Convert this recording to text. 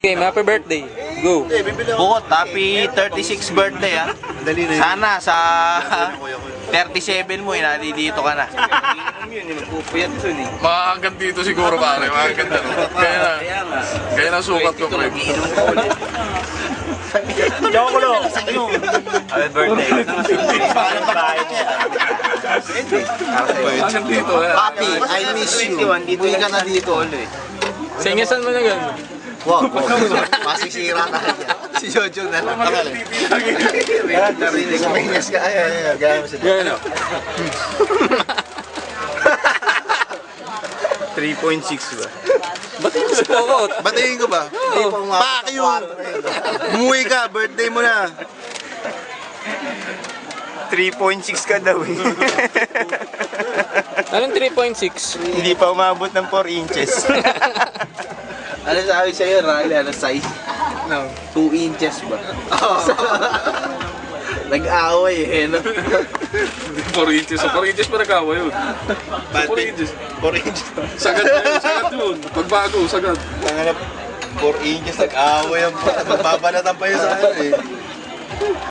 Okay, happy birthday. Go. Bukot, happy 36 birthday ah. Sana sa 37 mo, nandito ka na. Makakagat dito siguro pare, makakagat na. Kaya na sukat ko pre. Happy birthday. Hanggang dito eh. Papi, I miss you. Uwi ka na dito ulit. Singasan mo na gano'n. Wow, masisira na niya. Si Jojo na lang. Narinig ko. Pinyas ka. Ay, gaya mo sila. Gano'n. 3.6 ba? Ba't yung spokot? Batiin ko ba? Pak yung umuwi ka, birthday mo na. 3.6 ka daw eh. Anong 3.6? Hindi pa umabot ng 4 inches. Ano sabi sa'yo, Riley? Ano size? No. 2 inches ba? Nag-away eh, no? 4 inches. Sa 4 inches pa nag-awa yun. 4 inches. 4 inches. Sagad na yun, sagad yun. Pagbago, sagad. Tangan na, 4 inches nag-away ang magbabanatan pa yun sa akin eh.